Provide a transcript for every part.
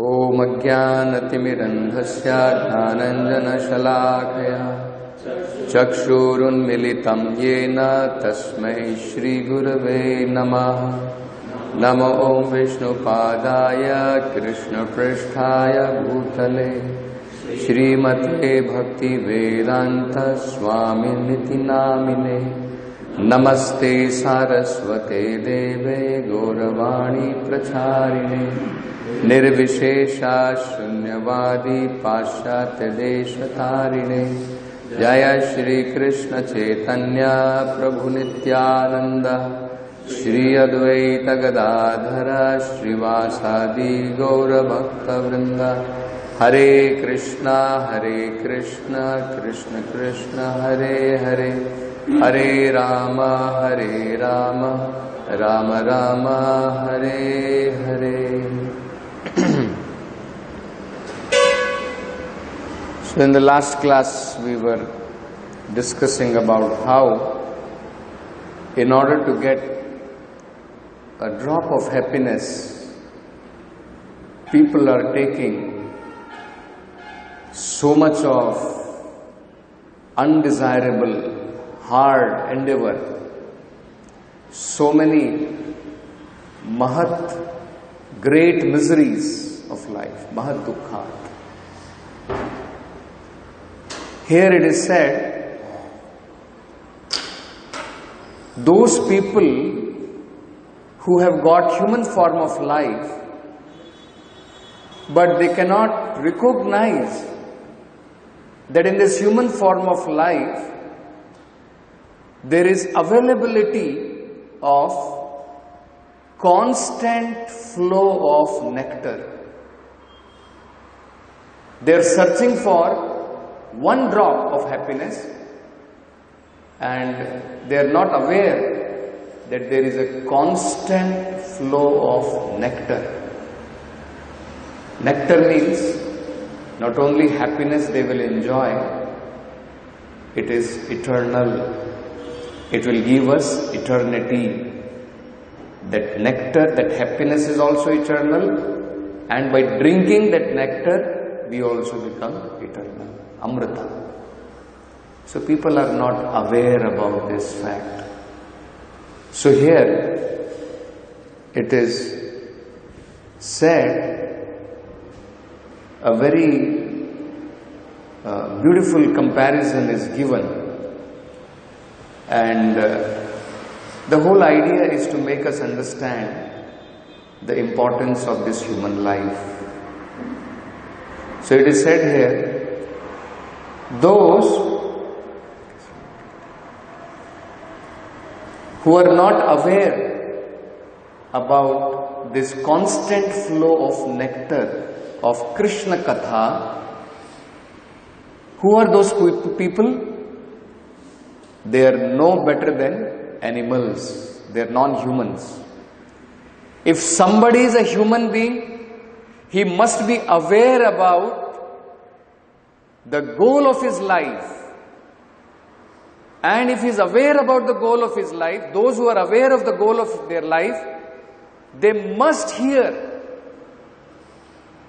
ॐ अज्ञानतिमिरन्धस्य ज्ञानाञ्जनशलाकया चक्षुरुन्मिलितं येन तस्मै श्रीगुरवे नमः। नमो ॐ विष्णुपादाय कृष्णपृष्ठाय भूतले श्रीमते भक्तिवेदान्त स्वामिनिति नामिने। नमस्ते सारस्वते देवे गौरवाणी प्रचारिणे निर्विशेषा शून्यवादी पाश्चात्य देशतारिणे। जय श्री कृष्ण चैतन्य प्रभु नित्यानंद श्री अद्वैत गदाधर श्रीवासादि गौर भक्त वृंद। हरे कृष्णा कृष्ण कृष्ण हरे हरे, हरे Ram Ram Ram Hare Hare. So in the last class we were discussing about how in order to get a drop of happiness people are taking so much of undesirable hard endeavor, so many mahat great miseries of life, mahat dukkha. Here it is said, those people who have got human form of life, but they cannot recognize that in this human form of life, there is availability of constant flow of nectar. They are searching for one drop of happiness and they are not aware that there is a constant flow of nectar. Nectar means not only happiness they will enjoy, it is eternal. It will give us eternity. That nectar, that happiness is also eternal, and by drinking that nectar we also become eternal. Amrita. So people are not aware about this fact. So here it is said, a very beautiful comparison is given, and the whole idea is to make us understand the importance of this human life. So it is said here, those who are not aware about this constant flow of nectar of Krishna Katha, who are those people? They are no better than animals. They are non-humans. If somebody is a human being, he must be aware about the goal of his life. And if he is aware about the goal of his life, those who are aware of the goal of their life, they must hear,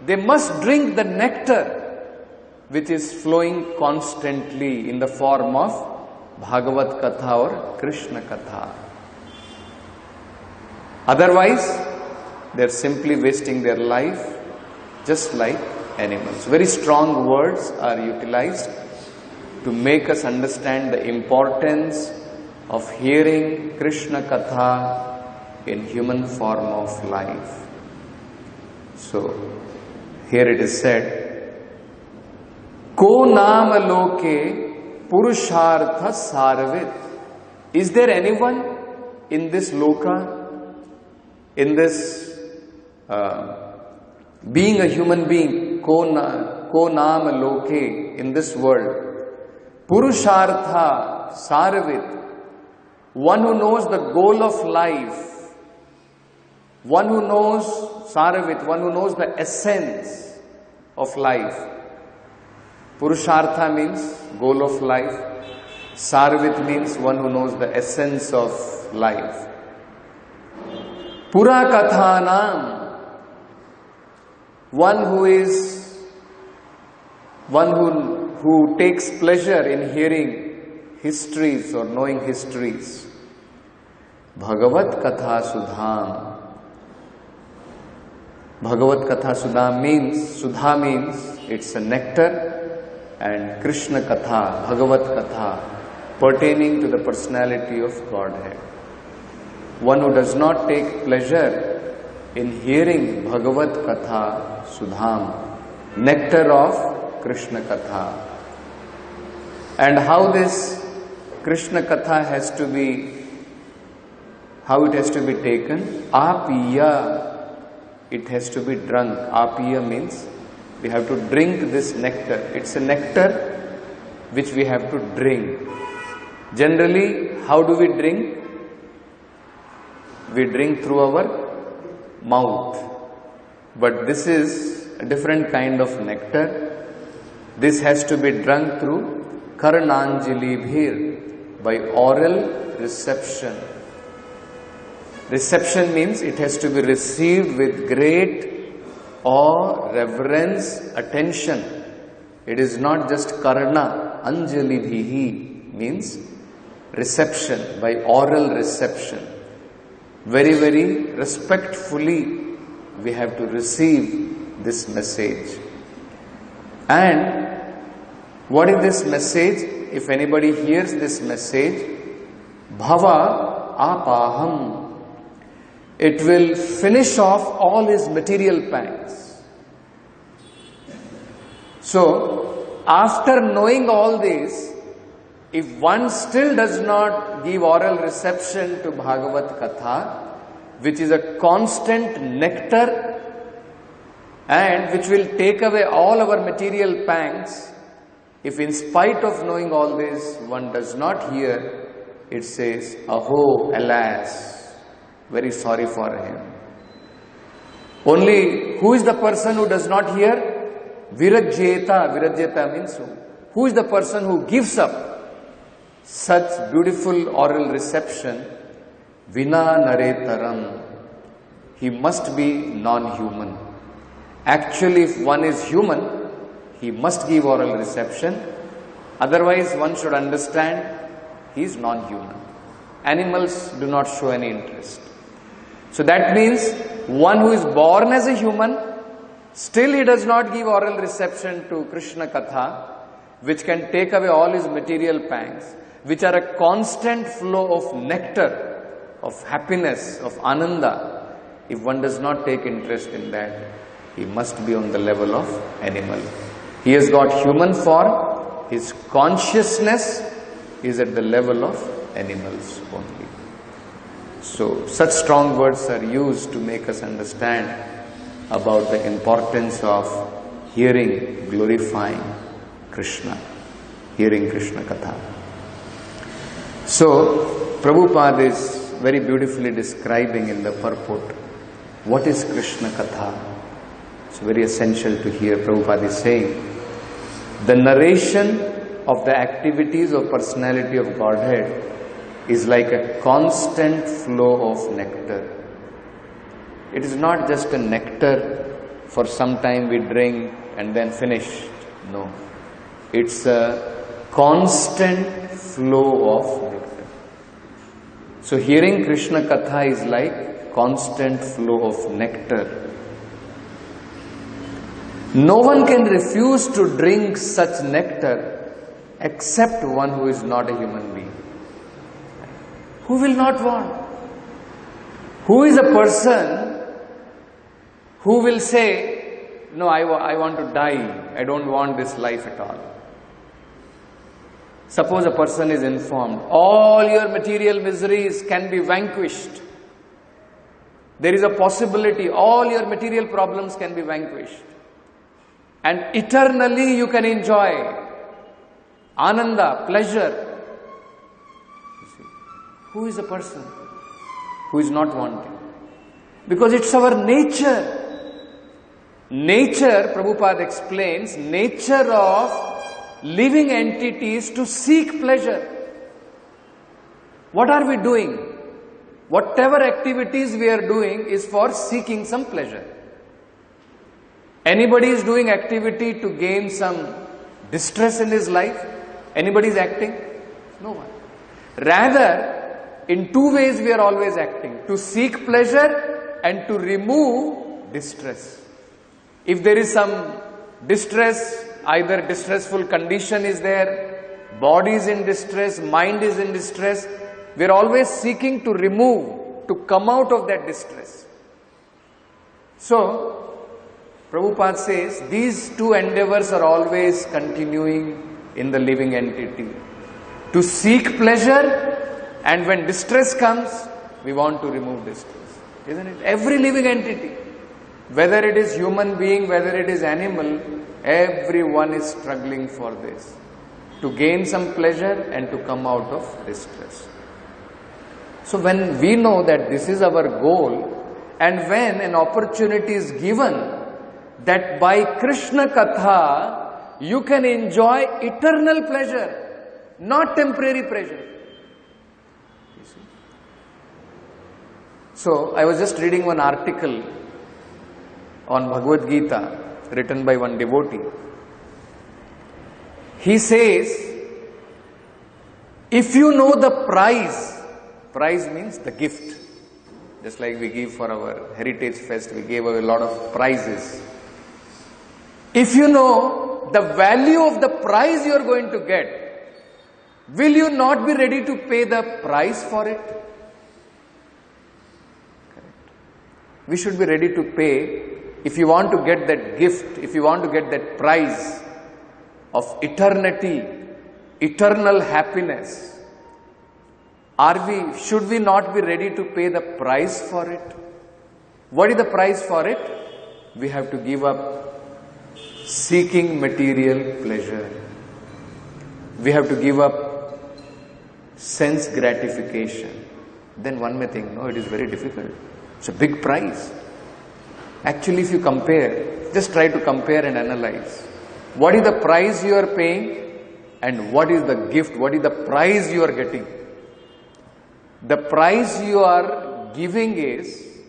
they must drink the nectar which is flowing constantly in the form of Bhagavata Katha or Krishna Katha. Otherwise, they are simply wasting their life just like animals. Very strong words are utilized to make us understand the importance of hearing Krishna Katha in human form of life. So, here it is said, Ko naam loke Purushartha Sarvit. Is there anyone in this loka, in this being a human being, ko naam loke, in this world, Purushartha Sarvit, one who knows the goal of life, one who knows Sarvit, one who knows the essence of life. Purushartha means goal of life. Sarvit means one who knows the essence of life. Pura Kathanam, one who takes pleasure in hearing histories or knowing histories. Bhagavata Katha Sudham. Bhagavata Katha Sudham means, Sudha means it's a nectar, and Krishna Katha, Bhagavata Katha, pertaining to the personality of Godhead. One who does not take pleasure in hearing Bhagavata Katha Sudham, nectar of Krishna Katha. And how this Krishna Katha has to be, how it has to be taken? Apiya. It has to be drunk. Apiya means we have to drink this nectar. It's a nectar which we have to drink. Generally, how do we drink? We drink through our mouth. But this is a different kind of nectar. This has to be drunk through Karnanjali Bhir, by oral reception. Reception means it has to be received with great awe, reverence, attention. It is not just Karna, Anjali Bhihi means reception, by oral reception. Very, very respectfully we have to receive this message. And what is this message? If anybody hears this message, Bhava Apaham, it will finish off all his material pangs. So, after knowing all this, if one still does not give oral reception to Bhagavad Katha, which is a constant nectar and which will take away all our material pangs, if in spite of knowing all this, one does not hear, it says, Aho, alas, very sorry for him. Only, who is the person who does not hear? Virajyeta. Virajyeta means who is the person who gives up such beautiful oral reception? Vina naretaram. He must be non-human. Actually, if one is human, he must give oral reception. Otherwise, one should understand he is non-human. Animals do not show any interest. So that means one who is born as a human, still he does not give oral reception to Krishna Katha, which can take away all his material pangs, which are a constant flow of nectar, of happiness, of ananda. If one does not take interest in that, he must be on the level of animal. He has got human form, his consciousness is at the level of animals only. So, such strong words are used to make us understand about the importance of hearing, glorifying Krishna, hearing Krishna Katha. So, Prabhupada is very beautifully describing in the purport what is Krishna Katha. It's very essential to hear. Prabhupada is saying, the narration of the activities of personality of Godhead is like a constant flow of nectar. It is not just a nectar for some time we drink and then finish. No. It's a constant flow of nectar. So hearing Krishna Katha is like constant flow of nectar. No one can refuse to drink such nectar except one who is not a human being. Who will not want? Who is a person who will say, no, I want to die, I don't want this life at all. Suppose a person is informed, all your material miseries can be vanquished. There is a possibility, all your material problems can be vanquished. And eternally you can enjoy ananda, pleasure. Who is the person who is not wanting? Because it's our nature. Nature, Prabhupada explains, nature of living entities to seek pleasure. What are we doing? Whatever activities we are doing is for seeking some pleasure. Anybody is doing activity to gain some distress in his life? Anybody is acting? No one. Rather, in two ways we are always acting. To seek pleasure and to remove distress. If there is some distress, either distressful condition is there, body is in distress, mind is in distress, we are always seeking to remove, to come out of that distress. So, Prabhupada says, these two endeavors are always continuing in the living entity. To seek pleasure, and when distress comes, we want to remove distress. Isn't it? Every living entity, whether it is human being, whether it is animal, everyone is struggling for this. To gain some pleasure and to come out of distress. So when we know that this is our goal, and when an opportunity is given, that by Krishna Katha, you can enjoy eternal pleasure, not temporary pleasure. You see? So, I was just reading one article on Bhagavad Gita, written by one devotee. He says, if you know the prize means the gift. Just like we give for our Heritage Fest, we gave away a lot of prizes. If you know the value of the prize you are going to get, will you not be ready to pay the price for it? Correct. We should be ready to pay if you want to get that gift, if you want to get that prize of eternity, eternal happiness. Should we not be ready to pay the price for it? What is the price for it? We have to give up seeking material pleasure. We have to give up sense gratification. Then one may think, no, it is very difficult. It's a big price. Actually, if you compare, just try to compare and analyze. What is the price you are paying and what is the gift, what is the prize you are getting? The price you are giving is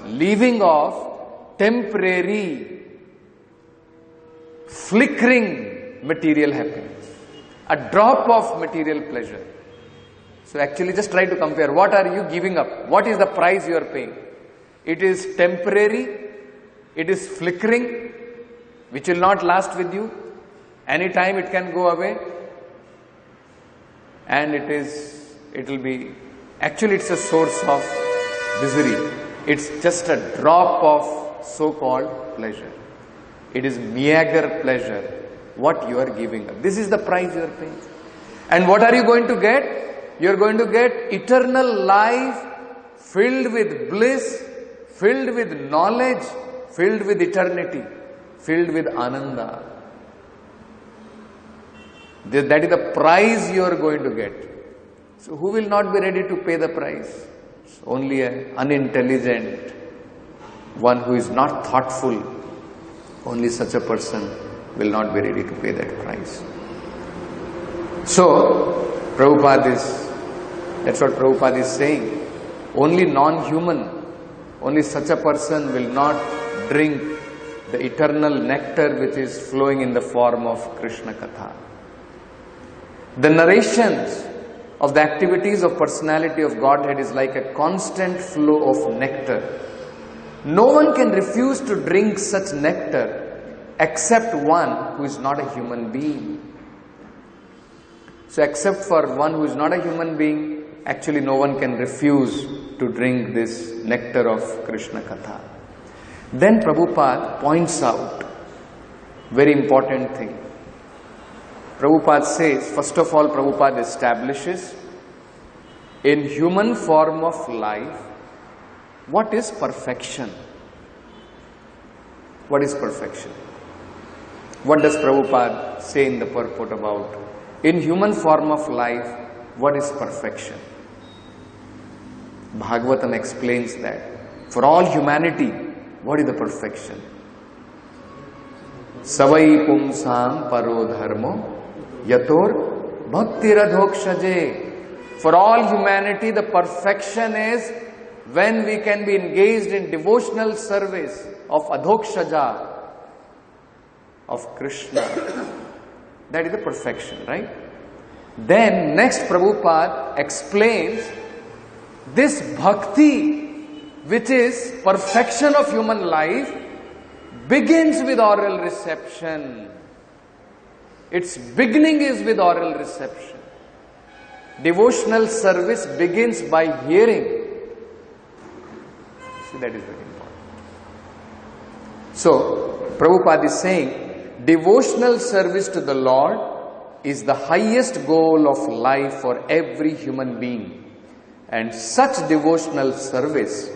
leaving off temporary, flickering material happiness, a drop of material pleasure. So actually just try to compare. What are you giving up? What is the price you are paying? It is temporary, it is flickering, which will not last with you. Anytime it can go away. And actually it's a source of misery. It's just a drop of so-called pleasure. It is meager pleasure, what you are giving up. This is the price you are paying. And what are you going to get? You are going to get eternal life filled with bliss, filled with knowledge, filled with eternity, filled with ananda. That is the prize you are going to get. So who will not be ready to pay the price? Only an unintelligent, one who is not thoughtful. Only such a person will not be ready to pay that price. So, that's what Prabhupada is saying. Only non-human, only such a person will not drink the eternal nectar which is flowing in the form of Krishna Katha. The narrations of the activities of personality of Godhead is like a constant flow of nectar. No one can refuse to drink such nectar except one who is not a human being. So except for one who is not a human being, actually no one can refuse to drink this nectar of Krishna Katha. Then Prabhupada points out very important thing. Prabhupada says, first of all, Prabhupada establishes in human form of life, what is perfection? What is perfection? What does Prabhupada say in the purport about? In human form of life, what is perfection? Bhagavatam explains that. For all humanity, what is the perfection? Savai pumsam paro dharmo yator bhaktiradhokshaje. For all humanity, the perfection is when we can be engaged in devotional service of adhokshaja, of Krishna, that is the perfection, right? Then next Prabhupada explains this bhakti, which is perfection of human life, begins with oral reception. Its beginning is with oral reception. Devotional service begins by hearing. See, that is very important. So, Prabhupada is saying, devotional service to the Lord is the highest goal of life for every human being. And such devotional service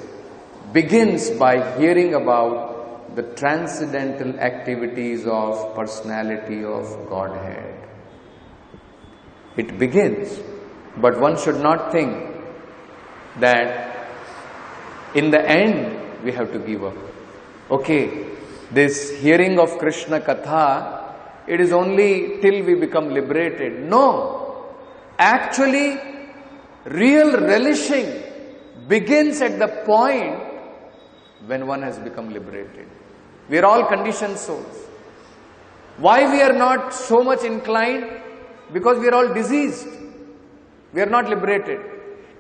begins by hearing about the transcendental activities of personality of Godhead. It begins, but one should not think that in the end we have to give up. Okay, this hearing of Krishna Katha, it is only till we become liberated. No, actually real relishing begins at the point when one has become liberated. We are all conditioned souls. Why we are not so much inclined? Because we are all diseased. We are not liberated.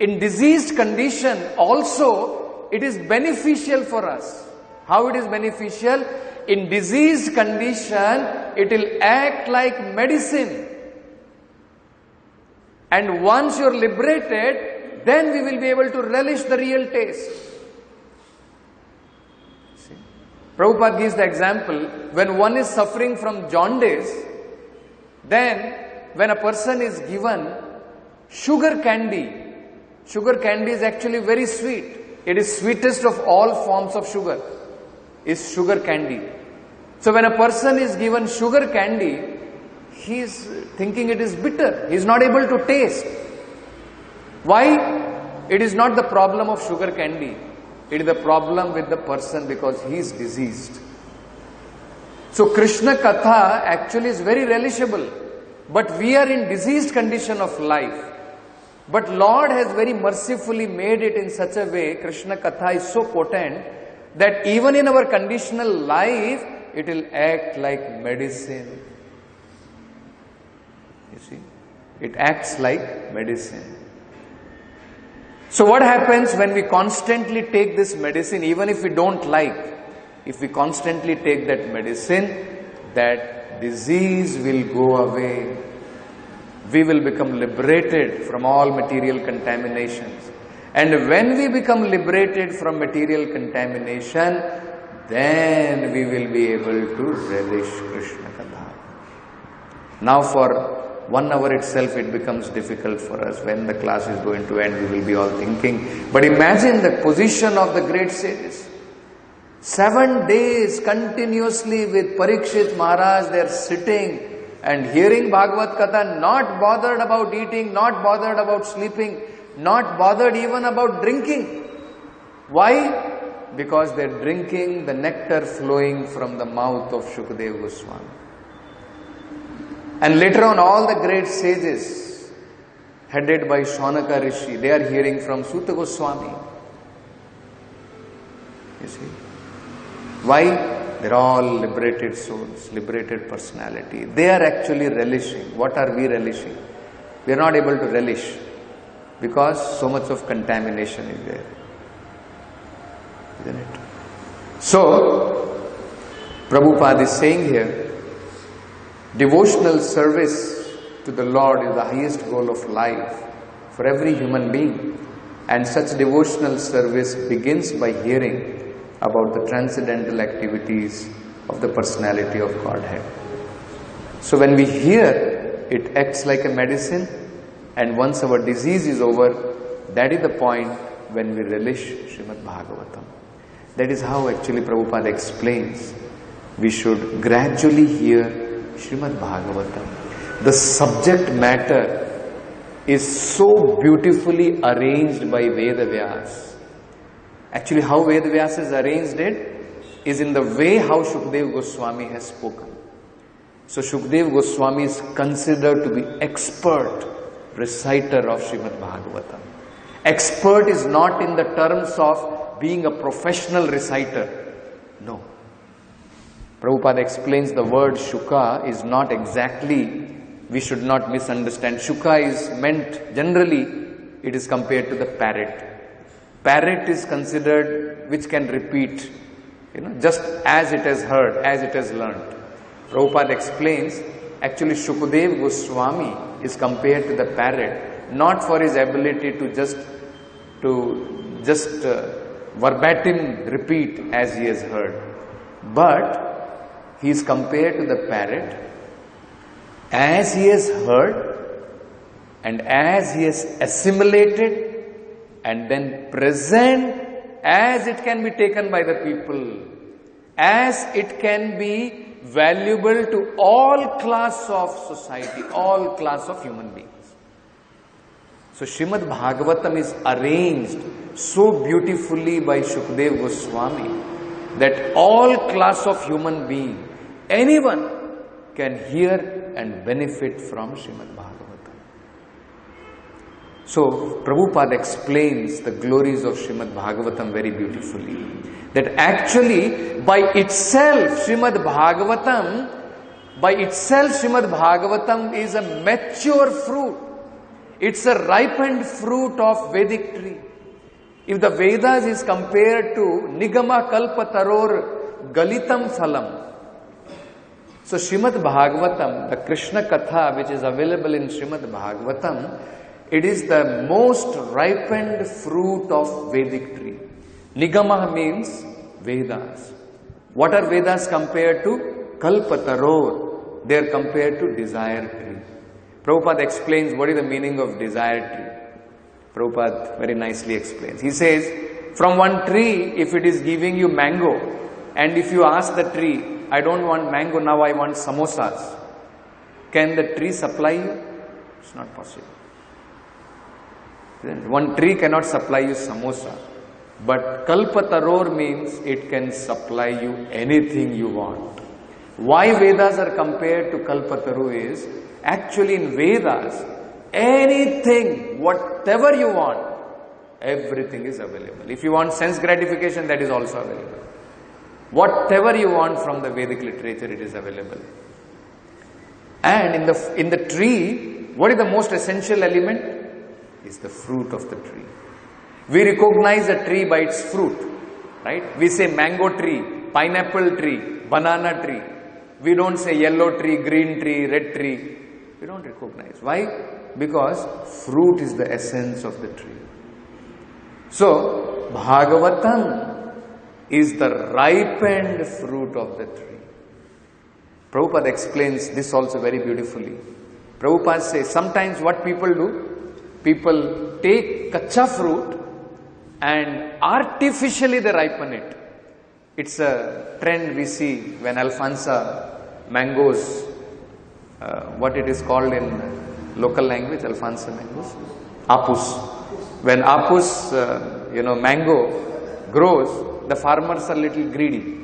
In diseased condition also, it is beneficial for us. How it is beneficial? In diseased condition, it will act like medicine. And once you are liberated, then we will be able to relish the real taste. See? Prabhupada gives the example, when one is suffering from jaundice, then when a person is given sugar candy is actually very sweet. It is sweetest of all forms of sugar, is sugar candy. So when a person is given sugar candy, he is thinking it is bitter. He is not able to taste. Why? It is not the problem of sugar candy. It is the problem with the person because he is diseased. So Krishna Katha actually is very relishable. But we are in diseased condition of life. But Lord has very mercifully made it in such a way, Krishna Katha is so potent, that even in our conditional life, it will act like medicine. You see, it acts like medicine. So what happens when we constantly take this medicine, even if we don't like, if we constantly take that medicine, that disease will go away. We will become liberated from all material contaminations. And when we become liberated from material contamination, then we will be able to relish Krishna Katha. Now for 1 hour itself it becomes difficult for us. When the class is going to end, we will be all thinking. But imagine the position of the great sages. 7 days continuously with Parikshit Maharaj, they are sitting and hearing Bhagavad Katha, not bothered about eating, not bothered about sleeping, not bothered even about drinking. Why? Because they are drinking the nectar flowing from the mouth of Shukadeva Goswami. And later on, all the great sages, headed by Shaunaka Rishi, they are hearing from Suta Goswami. You see? Why? They are all liberated souls, liberated personality. They are actually relishing. What are we relishing? We are not able to relish because so much of contamination is there. Isn't it? So, Prabhupada is saying here, devotional service to the Lord is the highest goal of life for every human being. And such devotional service begins by hearing about the transcendental activities of the personality of Godhead. So when we hear, it acts like a medicine, and once our disease is over, that is the point when we relish Srimad Bhagavatam. That is how actually Prabhupada explains we should gradually hear Srimad Bhagavatam. The subject matter is so beautifully arranged by Veda Vyas. Actually, how Veda Vyas has arranged it is in the way how Shukadeva Goswami has spoken. So Shukadeva Goswami is considered to be expert reciter of Srimad Bhagavatam. Expert is not in the terms of being a professional reciter. No. Prabhupada explains the word shuka is not exactly, we should not misunderstand. Shuka is meant, generally, it is compared to the parrot. Parrot is considered which can repeat, just as it has heard, as it has learnt. Prabhupada explains, actually Shukadev Goswami is compared to the parrot, not for his ability to just verbatim repeat as he has heard, but he is compared to the parrot as he has heard and as he has assimilated and then present as it can be taken by the people, as it can be valuable to all class of society, all class of human beings. So Srimad Bhagavatam is arranged so beautifully by Shukadev Goswami that all class of human being, anyone can hear and benefit from Srimad Bhagavatam. So Prabhupada explains the glories of Srimad Bhagavatam very beautifully. That actually by itself Srimad Bhagavatam is a mature fruit. It's a ripened fruit of Vedic tree. If the Vedas is compared to Nigama Kalpataror Galitam Phalam, so Srimad Bhagavatam, the Krishna Katha which is available in Srimad Bhagavatam, it is the most ripened fruit of Vedic tree. Nigama means Vedas. What are Vedas compared to? Kalpataror. They are compared to desire tree. Prabhupada explains what is the meaning of desire tree. Prabhupada very nicely explains. He says, from one tree, if it is giving you mango, and if you ask the tree, I don't want mango, now I want samosas, can the tree supply you? It's not possible. One tree cannot supply you samosa. But Kalpataror means it can supply you anything you want. Why Vedas are compared to Kalpataru is, actually in Vedas, anything, whatever you want, everything is available. If you want sense gratification, that is also available. Whatever you want from the Vedic literature, it is available. And in the tree, what is the most essential element? Is the fruit of the tree. We recognize a tree by its fruit, right? We say mango tree, pineapple tree, banana tree. We don't say yellow tree, green tree, red tree. We don't recognize. Why? Because fruit is the essence of the tree. So, Bhagavatam is the ripened fruit of the tree. Prabhupada explains this also very beautifully. Prabhupada says, sometimes what people do? People take kacha fruit and artificially they ripen it. It's a trend we see when Alfonso mangoes, what it is called in local language, Alfonso mangoes, apus. When apus, mango grows, the farmers are little greedy.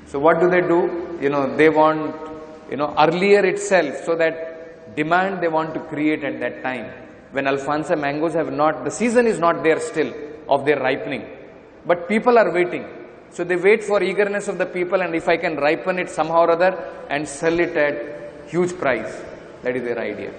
So what do? They want, earlier itself, so that demand they want to create at that time. When Alfonso mangoes have not, the season is not there still of their ripening. But people are waiting. So they wait for eagerness of the people, and if I can ripen it somehow or other and sell it at huge price. That is their idea.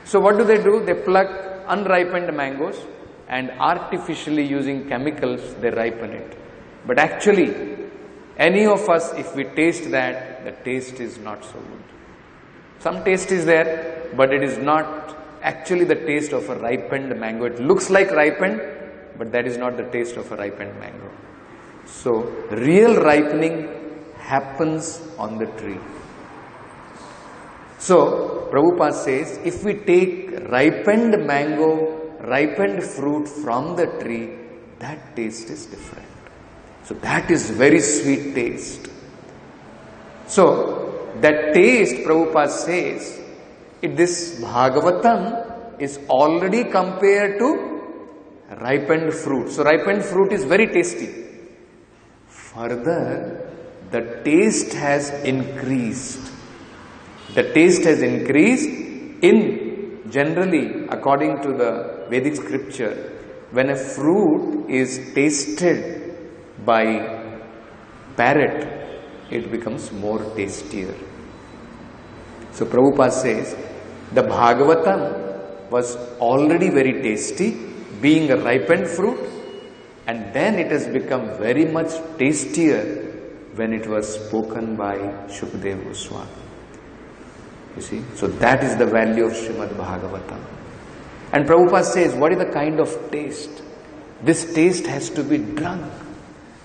So what do? They pluck unripened mangoes and artificially using chemicals they ripen it. But actually, any of us, if we taste that, the taste is not so good. Some taste is there, but it is not actually the taste of a ripened mango. It looks like ripened, but that is not the taste of a ripened mango. So, real ripening happens on the tree. So, Prabhupada says, if we take ripened mango, ripened fruit from the tree, that taste is different. So, that is very sweet taste. So, that taste, Prabhupada says, this Bhagavatam is already compared to ripened fruit. So, ripened fruit is very tasty. Further, the taste has increased. The taste has increased in, generally, according to the Vedic scripture, when a fruit is tasted by parrot, it becomes more tastier. So Prabhupada says, the Bhagavatam was already very tasty, being a ripened fruit, and then it has become very much tastier when it was spoken by Shukadeva Goswami. You see, so that is the value of Srimad Bhagavatam. And Prabhupada says, what is the kind of taste? This taste has to be drunk.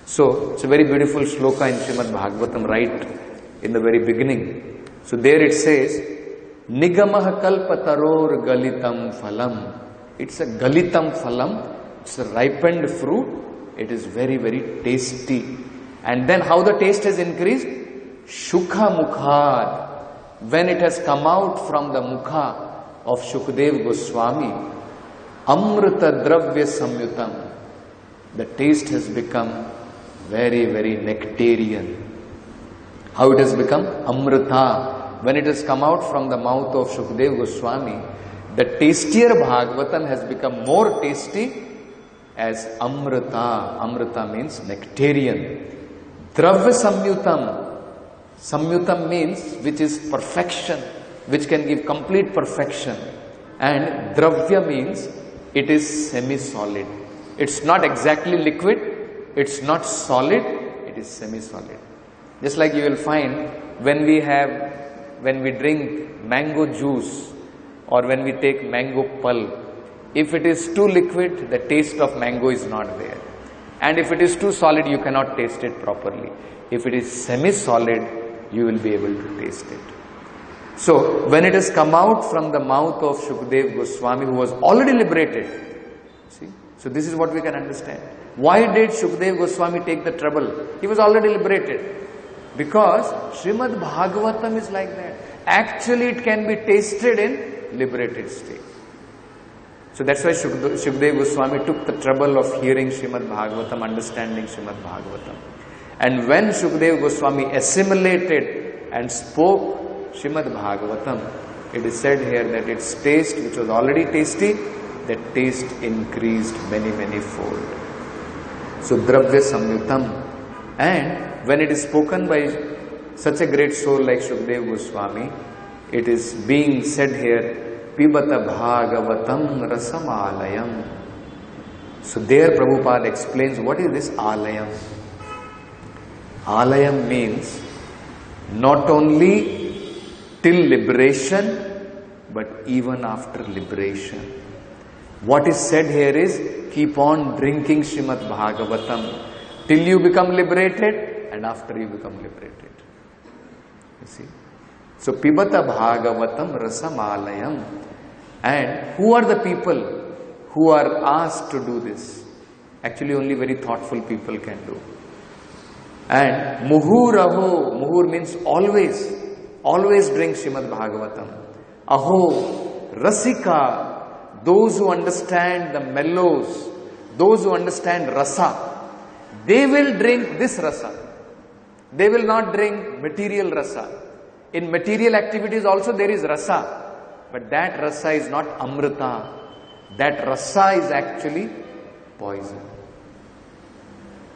So, it's a very beautiful shloka in Srimad Bhagavatam, right in the very beginning. So there it says, Nigamah kalpataror galitam phalam. It's a galitam phalam. It's a ripened fruit. It is very, very tasty. And then how the taste has increased? Shukha mukhad. When it has come out from the mukha of Shukadeva Goswami, Amrita Dravya Samyutam. The taste has become very, very nectarian. How it has become? Amrita. When it has come out from the mouth of Shukadeva Goswami, the tastier Bhagavatam has become more tasty as Amrita. Amrita means nectarian. Dravya Samyutam. Samyutam means which is perfection, which can give complete perfection. And Dravya means it is semi-solid. It's not exactly liquid, it's not solid, it is semi-solid. Just like you will find when we drink mango juice or when we take mango pulp, if it is too liquid, the taste of mango is not there. And if it is too solid, you cannot taste it properly. If it is semi-solid, you will be able to taste it. So, when it has come out from the mouth of Shukadeva Goswami, who was already liberated, see? So this is what we can understand. Why did Shukadeva Goswami take the trouble? He was already liberated. Because Srimad Bhagavatam is like that. Actually, it can be tasted in liberated state. So that's why Shukadeva Goswami took the trouble of hearing Srimad Bhagavatam, understanding Srimad Bhagavatam. And when Shukadeva Goswami assimilated and spoke Srimad Bhagavatam, it is said here that its taste, which was already tasty, that taste increased many, many fold. So Dravya Samyutam. And when it is spoken by such a great soul like Shukadeva Goswami, it is being said here, Pibata Bhagavatam Rasam Alayam. So there Prabhupada explains what is this Alayam. Alayam means not only till liberation, but even after liberation. What is said here is, keep on drinking Srimad Bhagavatam till you become liberated and after you become liberated. You see? So, Pibata Bhagavatam Rasam Alayam. And who are the people who are asked to do this? Actually, only very thoughtful people can do. And Muhuraho, Muhur means always, always drink Srimad Bhagavatam. Aho, Rasika, those who understand the mellows, those who understand rasa, they will drink this rasa. They will not drink material rasa. In material activities also there is rasa, but that rasa is not amrita. That rasa is actually poison.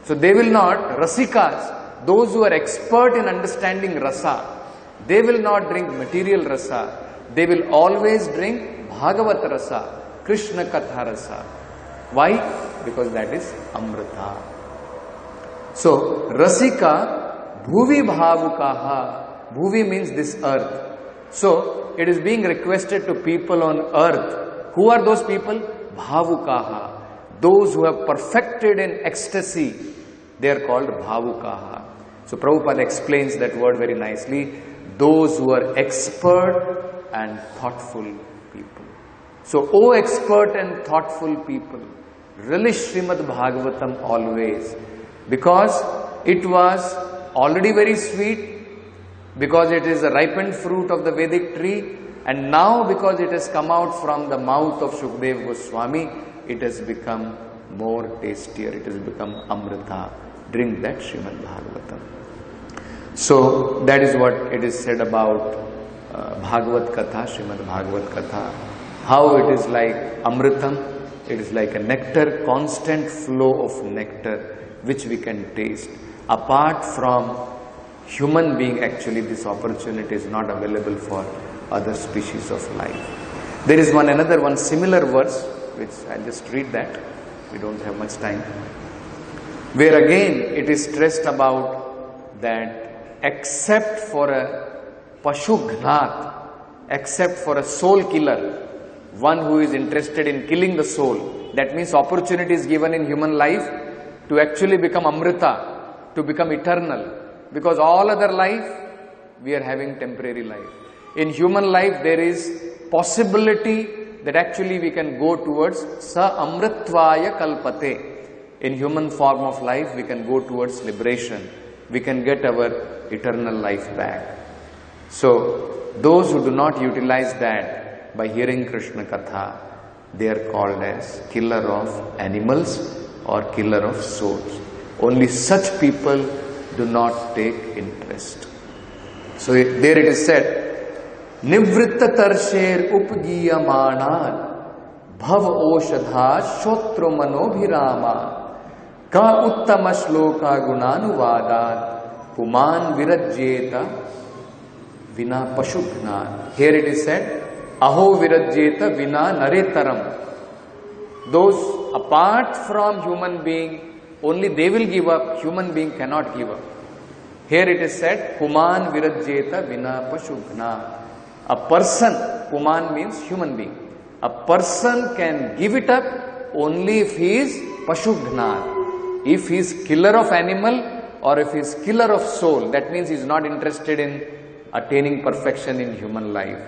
So they will not, rasikas, those who are expert in understanding rasa, they will not drink material rasa. They will always drink Bhagavata rasa, Krishna Katha rasa. Why? Because that is amrita. So, rasika, bhuvi bhavukaha. Bhuvi means this earth. So, it is being requested to people on earth. Who are those people? Bhavukaha. Those who have perfected in ecstasy, they are called bhavukaha. So, Prabhupada explains that word very nicely. Those who are expert and thoughtful people. So, O expert and thoughtful people, relish Srimad Bhagavatam always, because it was already very sweet, because it is a ripened fruit of the Vedic tree, and now because it has come out from the mouth of Shukadeva Goswami, it has become more tastier, it has become amrita. Drink that Srimad Bhagavatam. So that is what it is said about Bhagavata Katha, Srimad Bhagavata Katha. How it is like amritam, it is like a nectar, constant flow of nectar which we can taste. Apart from human being, actually this opportunity is not available for other species of life. There is another one similar verse, which I'll just read that. We don't have much time. Where again it is stressed about that except for a Pashughnat, except for a soul killer, one who is interested in killing the soul, that means opportunity is given in human life to actually become Amrita, to become eternal. Because all other life, we are having temporary life. In human life, there is possibility that actually we can go towards Sa Amritvaya Kalpate. In human form of life, we can go towards liberation. We can get our eternal life back. So, those who do not utilize that by hearing Krishna Katha, they are called as killer of animals or killer of souls. Only such people do not take interest. So there it is said, Nivritta tarsher upgiyamanat bhav oshadha shotro manobhirama ka uttama shloka gunanuvadat puman virajyeta vina pashubhnat. Here it is said, aho virajyeta vina naretaram. Those apart from human being, only they will give up, human being cannot give up. Here it is said, Puman virajyeta vina pashubhna. A person, Puman means human being. A person can give it up only if he is pashubhna. If he is killer of animal or if he is killer of soul, that means he is not interested in attaining perfection in human life.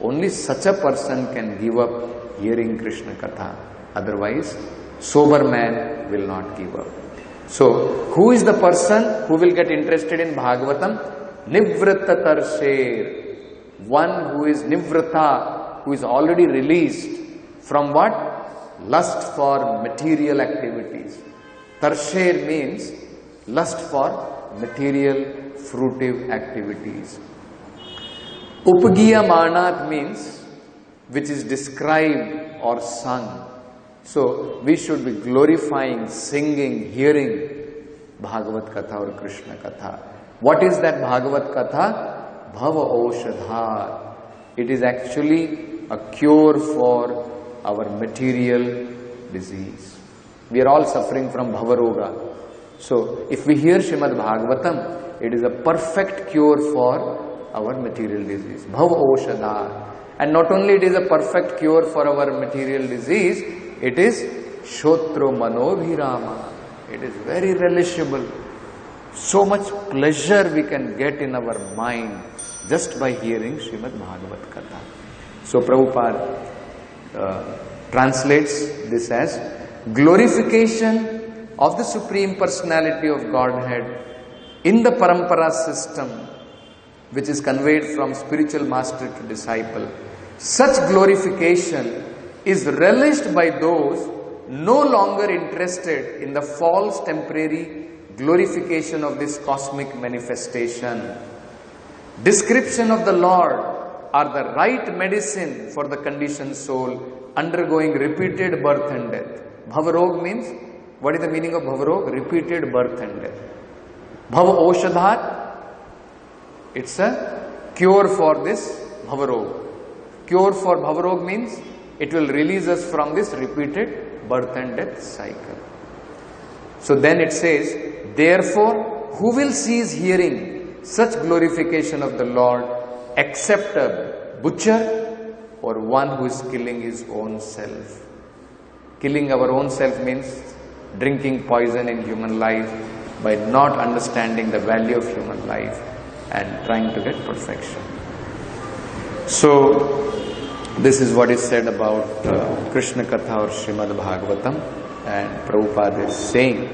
Only such a person can give up hearing Krishna Katha. Otherwise, sober man will not give up. So, who is the person who will get interested in Bhagavatam? Nivritta tarsher. One who is Nivrita, who is already released from what? Lust for material activities. Tarsher means lust for material fruitive activities. Upgiyamanat means which is described or sung. So, we should be glorifying, singing, hearing Bhagavat Katha or Krishna Katha. What is that Bhagavat Katha? Bhava Oshadha. It is actually a cure for our material disease. We are all suffering from Bhavaroga. So, if we hear Srimad Bhagavatam, it is a perfect cure for our material disease. Bhava Oshadha. And not only it is a perfect cure for our material disease, it is Shotro Manobhirama. It is very relishable. So much pleasure we can get in our mind just by hearing Srimad Bhagavatam Katha. So Prabhupada translates this as glorification of the Supreme Personality of Godhead in the Parampara system, which is conveyed from spiritual master to disciple. Such glorification is relished by those no longer interested in the false temporary glorification of this cosmic manifestation. Description of the Lord are the right medicine for the conditioned soul undergoing repeated birth and death. Bhavarog means, what is the meaning of Bhavarog? Repeated birth and death. Bhava Oshadhat, it's a cure for this Bhavarog. Cure for Bhavarog means it will release us from this repeated birth and death cycle. So then it says, therefore, who will cease hearing such glorification of the Lord except a butcher or one who is killing his own self? Killing our own self means drinking poison in human life by not understanding the value of human life and trying to get perfection. So, this is what is said about Krishna Katha or Srimad Bhagavatam, and Prabhupada is saying,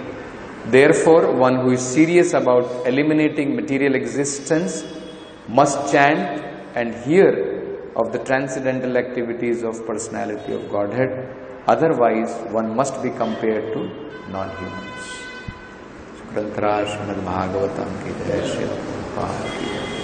therefore, one who is serious about eliminating material existence must chant and hear of the transcendental activities of Personality of Godhead, otherwise one must be compared to non-humans. Srimad Bhagavatam ki jai, Srimad Prabhupada ki jai.